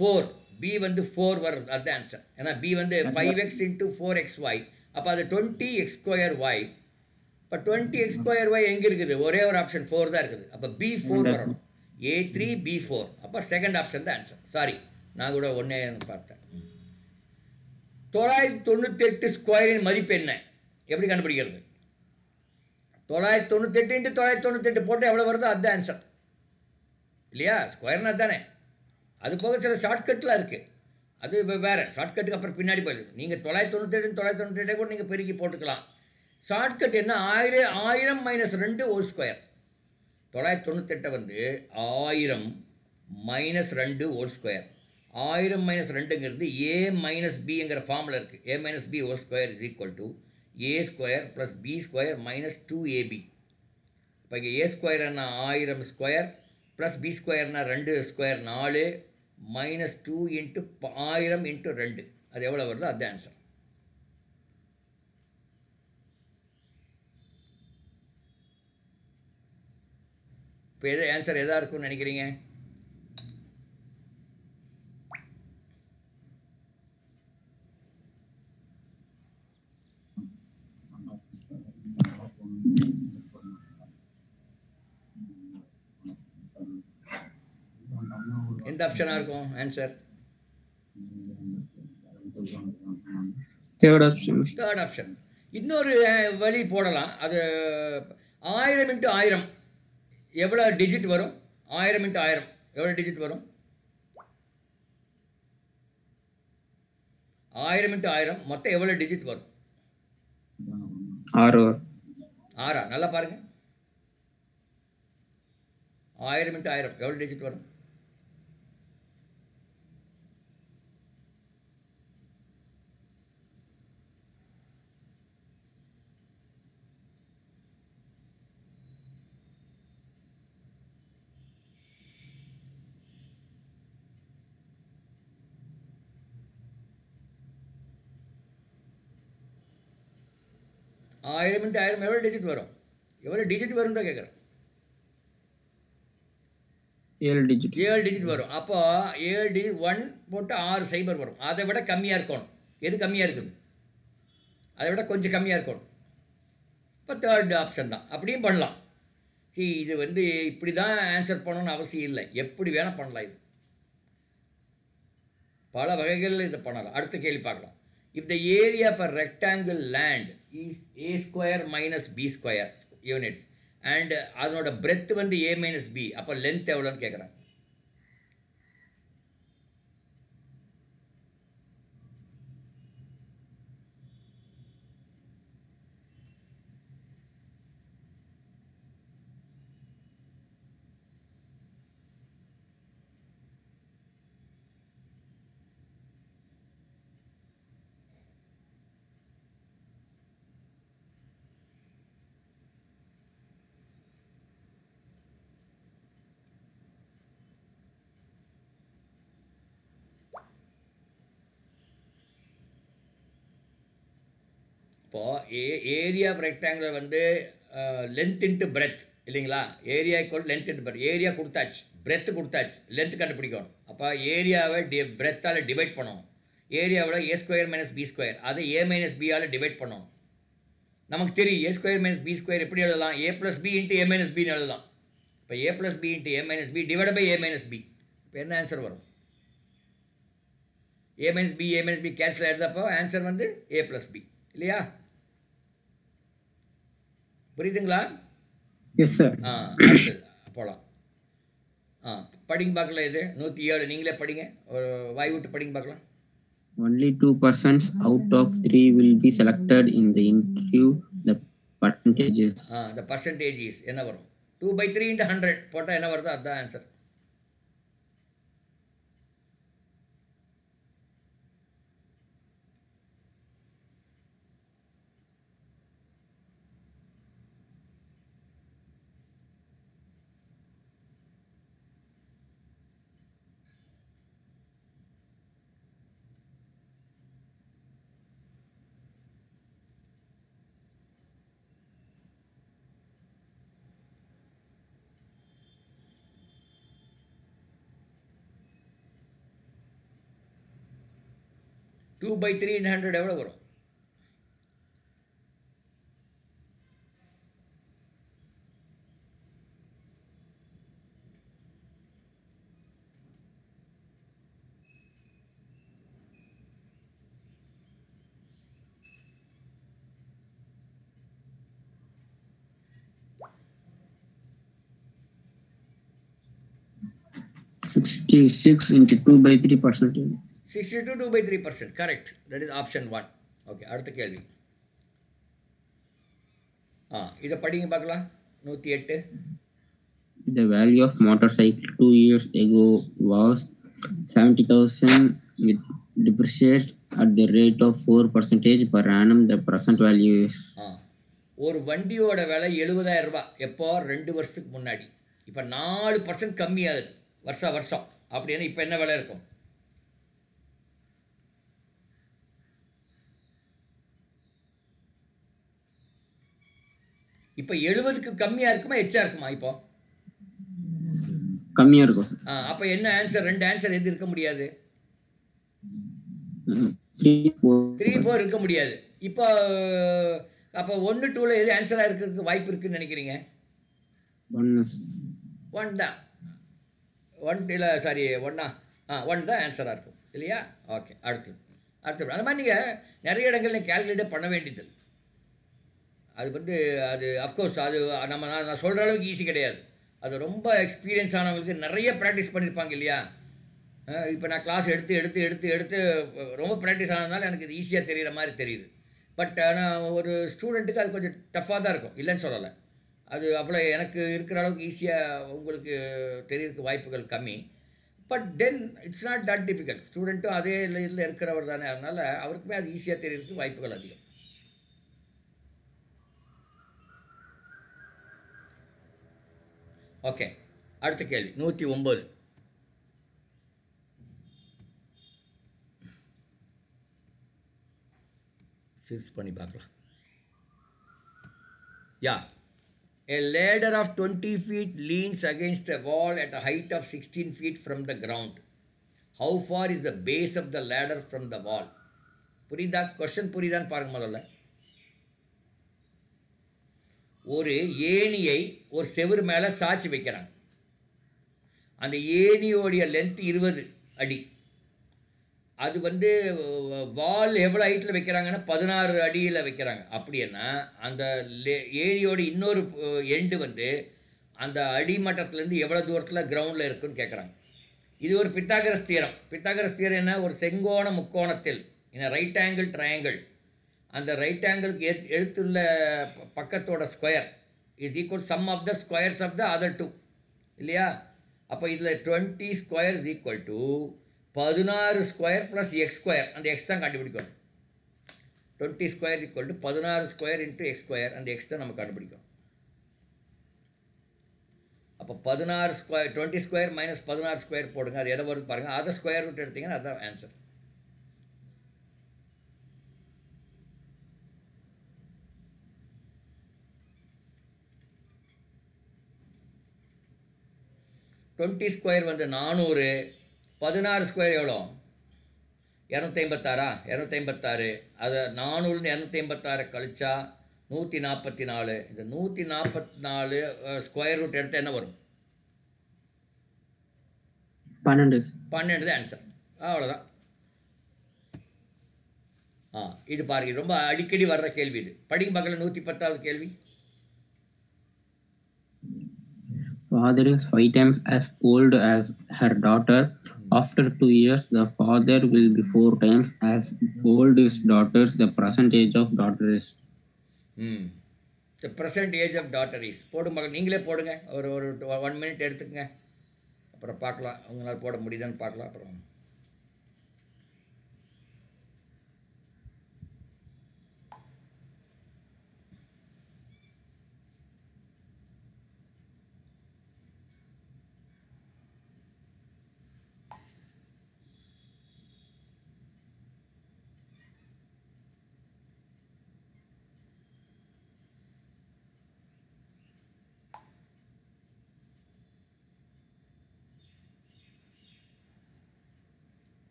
4. B வந்து 4 வருது. அதுதான் ஆன்சர். ஏன்னா B வந்து 5x × 4xy. அப்போ அது 20x²y. இப்போ 20x²y எங்கே இருக்குது? ஒரே ஒரு ஆப்ஷன் 4 தான் இருக்குது. அப்போ B4 வரணும். A3 B4. அப்போ செகண்ட் ஆப்ஷன் தான் ஆன்சர். சாரி, நான் கூட ஒன்றே பார்த்தேன். 998 ஸ்கொயரின் மதிப்பு என்ன? எப்படி கண்டுபிடிக்கிறது? 998 × 998 போட்டு எவ்வளோ வருதோ அதுதான் ஆன்சர் இல்லையா? ஸ்கொயர்னா தானே. அது போக சில ஷார்ட்கட்லாம் இருக்குது. அது வேறு ஷார்ட்கட்டுக்கு அப்புறம் பின்னாடி போயிடுது. நீங்கள் 998 998 கூட நீங்கள் பெருக்கி போட்டுக்கலாம். ஷார்ட்கட் என்ன? 1000 - 2 ஹோல் ஸ்கொயர். 998 வந்து 1000 - 2 ஹோல் ஸ்கொயர். 1000 மைனஸ் 2ங்கிறது a மைனஸ் பிங்கிற ஃபார்மில் இருக்குது. a minus B whole square is equal to a square plus B square minus 2ab. இப்போ இங்கே a ஸ்கொயர்னா 1000 ஸ்கொயர் ப்ளஸ் பி ஸ்கொயர்னா 2 ஸ்கொயர் 4 மைனஸ் 2 இன்ட்டு 1000 இன்ட்டு 2. அது எவ்வளோ வருதோ அதுதான் ஆன்சர். இப்போ ஆன்சர் எதாக இருக்கும்னு நினைக்கிறீங்க? எந்த ஆப்ஷனாக இருக்கும் answer? Third option. Third option. இன்னொரு வழி போடலாம். அது 1000 இன்ட்டு 1000 எவ்வளோ டிஜிட் வரும்? 1000 இன்ட்டு 1000 எவ்வளோ டிஜிட் வரும்? 1000 இன்ட்டு 1000 மொத்தம் எவ்வளோ டிஜிட் வரும்? 6. 6. நல்லா பாருங்க. 1000 இன்ட்டு 1000 எவ்வளோ டிஜிட் வரும்? ஆயிரம் இன்ட்டு 1000 எவ்வளோ டிஜிட் வரும்? எவ்வளோ டிஜிட் வரும் தான் கேட்குறேன். 7 டிஜிட். 7 டிஜிட் வரும். அப்போ 7 டிஜிட் 1 போட்டு 6 சைபர் வரும். அதை விட கம்மியாக இருக்கணும். எது கம்மியாக இருக்குது? அதை விட கொஞ்சம் கம்மியாக இருக்கணும். இப்போ தேர்ட் ஆப்ஷன் தான். அப்படியும் பண்ணலாம். இது வந்து இப்படி தான் ஆன்சர் பண்ணணும்னு அவசியம் இல்லை. எப்படி வேணால் பண்ணலாம். இது பல வகைகளில் இதை பண்ணலாம். அடுத்த கேள்வி பார்க்கலாம். If the area of a rectangle land is a square minus b square units and அதனோட breadth வந்து a minus b, அப்போ length எவ்வளோன்னு கேட்குறாங்க. இப்போது ஏரியா ஆஃப் ரெக்டாங்குலர் வந்து லென்த் இன்ட்டு பிரெத் இல்லைங்களா? Area equal length into breadth. Area கொடுத்தாச்சு, breadth கொடுத்தாச்சு, லென்த் கண்டுபிடிக்கணும். அப்போ ஏரியாவை பிரெத்தால் டிவைட் பண்ணணும். ஏரியாவில் A square minus B square, அதை ஏ மைனஸ் பியால் டிவைட் பண்ணணும். நமக்கு தெரியும் A square minus B square எப்படி எழுதலாம்? A plus B into A minus பின்னு எழுதலாம். இப்போ A plus B into A minus B divide by A minus B. இப்போ என்ன ஆன்சர் வரும்? ஏ மைனஸ் பி கேன்சல் ஆகிடுதப்போ ஆன்சர் வந்து ஏ ப்ளஸ் பி இல்லையா? புரியுதுங்களா? Yes sir. போகலாம். படிங்க பார்க்கலாம். இது 107. நீங்களே படிங்க, ஒரு வாய் விட்டு படிங்க பார்க்கலாம். Only 2% out of 3 will be selected in the interview. The percentages. The percentage is என்ன வரும்? 2/3 into 100 போட்டால் என்ன வருதோ அதுதான் ஆன்சர். டூ பை 3 into 100 எவ்வளோ வரும்? $66 into 2/3%. 62 2/3%. Correct. That is option 1. Okay, அடுத்த கேள்வி. இதை படிங்க பார்க்கலாம். 108. The value of motorcycle 2 years ago was 70,000 it depreciates at the rate of 4% per annum. The present value is ஒரு வண்டியோட விலை 70,000 ரூபாய் எப்போ 2 வருஷத்துக்கு முன்னாடி. இப்போ 4% கம்மியாகுது வருஷம். அப்படின்னா இப்போ என்ன விலை இருக்கும்? இப்போ 70க்கு கம்மியாக இருக்குமா எச்சா இருக்குமா? இப்போ கம்மியாக இருக்கும். அப்போ என்ன ஆன்சர்? 2 ஆன்சர் எது இருக்க முடியாது? 3, 4 இருக்க முடியாது. இப்போ அப்போ 1, 2ல் எது ஆன்சராக இருக்கிறதுக்கு வாய்ப்பு இருக்குன்னு நினைக்கிறீங்க? 1 தான். 1 இல்லை சாரி 1 தான் ஆன்சராக இருக்கும் இல்லையா? ஓகே, அடுத்து அந்த மாதிரி நீங்கள் நிறைய இடங்கள் கேல்குலேட்டே பண்ண வேண்டியது. அது அஃப்கோர்ஸ் அது நான் சொல்கிற அளவுக்கு ஈஸி கிடையாது. அது ரொம்ப எக்ஸ்பீரியன்ஸ் ஆனவங்களுக்கு நிறைய ப்ராக்டிஸ் பண்ணியிருப்பாங்க இல்லையா? இப்போ நான் கிளாஸ் எடுத்து ரொம்ப ப்ராக்டிஸ் ஆனதுனால எனக்கு இது ஈஸியாக தெரிகிற மாதிரி தெரியுது. பட் ஆனால் ஒரு ஸ்டூடெண்ட்டுக்கு அது கொஞ்சம் டஃப்பாக தான் இருக்கும், இல்லைன்னு சொல்லலை. அது அவ்வளோ எனக்கு இருக்கிற அளவுக்கு ஈஸியாக உங்களுக்கு தெரியறதுக்கு வாய்ப்புகள் கம்மி. But then it's not that difficult. ஸ்டூடெண்ட்டும் அதே இதில் இருக்கிறவர் தானே, அதனால் அவருக்குமே அது ஈஸியாக தெரியறதுக்கு வாய்ப்புகள் அதிகம். ஓகே, அடுத்த கேள்வி 109. சிர்ச் பண்ணி பார்க்கலாம். யா, a ladder of 20 feet leans against a wall at a height of 16 feet from the ground. How far is the base of the ladder from the wall? புரியுதா? கொஸ்டின் புரியுதான்னு பாருங்க முதல்ல. ஒரு ஏணியை ஒரு செவுரு மேலே சாய்ச்சி வைக்கிறாங்க. அந்த ஏணியோடைய லென்த் 20 அடி. அது வால் எவ்வளோ ஹைட்டில் வைக்கிறாங்கன்னா 16 அடியில் வைக்கிறாங்க. அப்படின்னா அந்த ஏணியோட இன்னொரு எண்டு அந்த அடிமட்டத்துலேருந்து எவ்வளோ தூரத்தில் கிரவுண்டில் இருக்குன்னு கேட்குறாங்க. இது ஒரு பித்தாகரஸ் தியரம். பித்தாகரஸ் தியரம் என்ன? ஒரு செங்கோண முக்கோணத்தில் ரைட் ஆங்கிள் ட்ரையாங்கிள், அந்த ரைட் ஆங்கிளுக்கு எடுத்துள்ள பக்கத்தோட square is equal sum of the squares of the other 2 இல்லையா? அப்போ இதில் 20 square is equal to 16 square plus X square. அந்த எக்ஸ் தான் கண்டுபிடிக்கணும். 20 square equal to 16 square into X square. அந்த எக்ஸ் தான் நம்ம கண்டுபிடிக்கணும். அப்போ 16 ஸ்கொயர் 20 ஸ்கொயர் மைனஸ் 16 ஸ்கொயர் போடுங்க. அது எதை வருது பாருங்கள். அதை ஸ்கொயர் ரூட் எடுத்தீங்கன்னா அதுதான் ஆன்சர். Twenty square 400. 16 ஸ்கொயர் எவ்வளோ? 256. 256. அதை 400 256 கழிச்சா 144. இந்த 144 ஸ்கொயர் ரூட் எடுத்தால் என்ன வரும்? 12 தான் ஆன்சர். அவ்வளோதான். இது பாருங்க, ரொம்ப அடிக்கடி வர்ற கேள்வி இது. படிங்க பார்க்கல 110வது கேள்வி. Father is 5 times as old as her daughter. After 2 years, the father will be 4 times as old as daughters. The present age of daughter is. The present age of daughter is. போடுங்க, நீங்களே போடுங்க. ஒரு 1 minute எடுத்துக்கங்க. அப்புறம் பார்க்கலாம் உங்களால் போட முடியுதான்னு பார்க்கலாம். அப்புறம்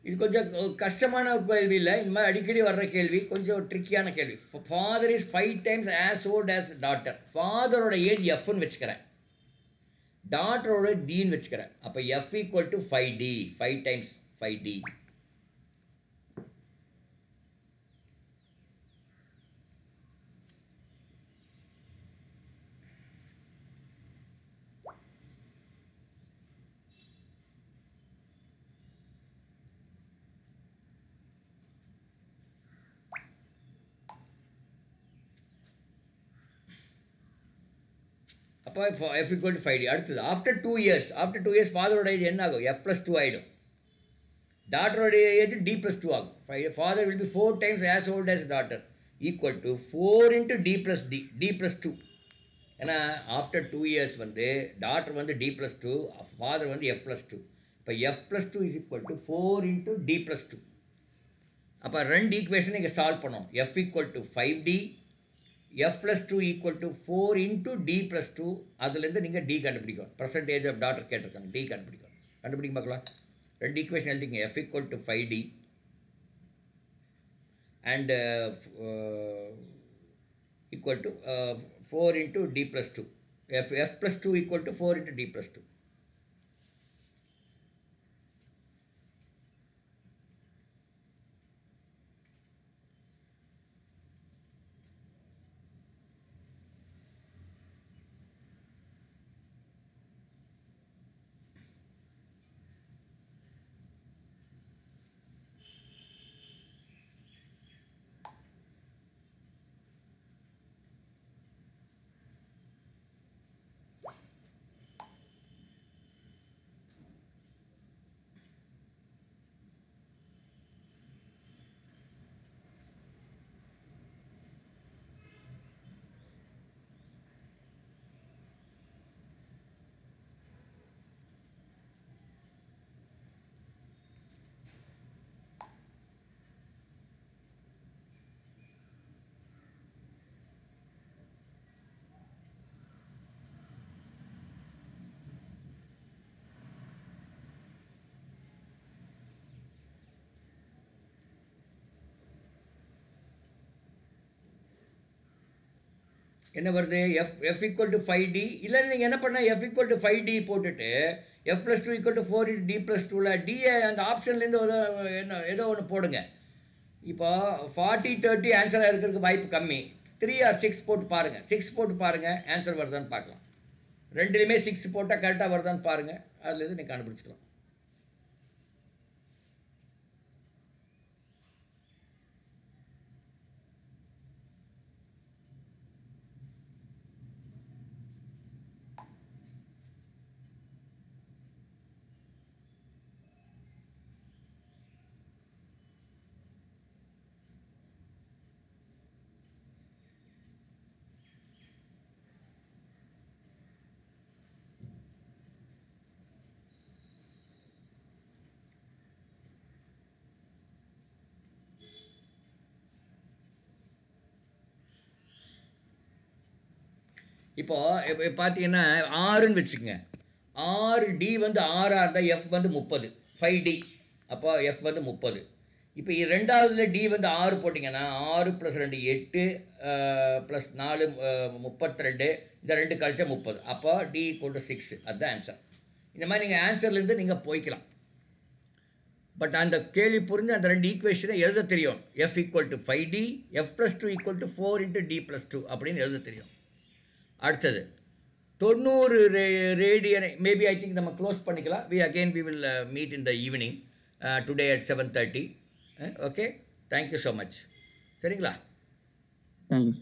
இது கொஞ்சம் கஷ்டமான கேள்வி இல்லை. இந்த மாதிரி அடிக்கடி வர்ற கேள்வி, கொஞ்சம் ட்ரிக்கியான கேள்வி. Father is 5 times as old as daughter. ஃபாதரோட ஏஜ் எஃப்னு வச்சுக்கிறேன். டாட்டரோட டின்னு வச்சுக்கிறேன். அப்போ F equal to 5D, 5 times 5D. அப்போ எஃப் ஈக்குவல் டு 5D. அடுத்தது ஆஃப்டர் 2 இயர்ஸ் ஃபாதரோட ஏஜ் என்ன ஆகும்? F + 2 ஆகிடும். டாட்டரோட ஏஜ் D + 2 ஆகும். Father will be 4 times as old as daughter, equal to 4 × D + D + 2. ஏன்னா ஆஃப்டர் 2 இயர்ஸ் வந்து டாட்டர் வந்து D + 2, father வந்து F + 2. இப்போ F + 2 is equal to 4 × D + 2. அப்போ 2 ஈக்குவேஷன் இங்கே சால்வ் பண்ணோம். F equal to 5D, F + 2 equal to 4 × D + 2. அதுலேருந்து நீங்கள் D கண்டுபிடிக்கணும். பர்சன்டேஜ் ஆஃப் டாட்டர் கேட்டிருக்காங்க, D கண்டுபிடிக்கணும். கண்டுபிடிக்க பார்க்கலாம். 2 ஈக்குவேஷன் எழுதிங்க. F equal to 5D and equal to 4 × D + 2. F + 2 equal to 4 × D + 2. என்ன வருது? F equal to 5D. இல்லை நீங்கள் என்ன பண்ணால் F ஈக்குவல் டு 5D போட்டுட்டு F + 2 ஈக்குவல் டு 4 × D + 2ல டிஏ அந்த ஆப்ஷன்லேருந்து ஏதோ ஒன்று போடுங்க. இப்போ 40, 30 ஆன்சராக இருக்கிறதுக்கு வாய்ப்பு கம்மி. 3 or 6 போட்டு பாருங்கள். 6 போட்டு பாருங்கள், ஆன்சர் வருதான்னு பார்க்கலாம். ரெண்டுலேயுமே 6 போட்டால் கரெக்டாக வருதான்னு பாருங்கள். அதுலேருந்து நீங்கள் கண்டுபிடிச்சிக்கலாம். இப்போது பார்த்தீங்கன்னா 6ன்னு வச்சுக்கோங்க. 6D வந்து 6ஆக இருந்தால் F வந்து 30, 5D. அப்போ F வந்து 30. இப்போ ரெண்டாவதுல D வந்து 6 போட்டிங்கன்னா 6 + 2 8 + 4 32. இந்த 2 கழிச்சா 30. அப்போ D = 6. அதுதான் ஆன்சர். இந்த மாதிரி நீங்கள் ஆன்சர்லேருந்து நீங்கள் போய்க்கலாம். பட் அந்த கேள்வி புரிஞ்சு அந்த 2 ஈக்குவேஷனை எழுத தெரியும். F equal to 5D, F + 2 equal to 4 × D + 2 அப்படின்னு எழுத தெரியும். அடுத்தது 90 ரேடியனை மேபி ஐ திங்க் நம்ம க்ளோஸ் பண்ணிக்கலாம். we will meet in the evening today at 7:30. Okay, thank you so much. சரிங்களா? தேங்க்யூ.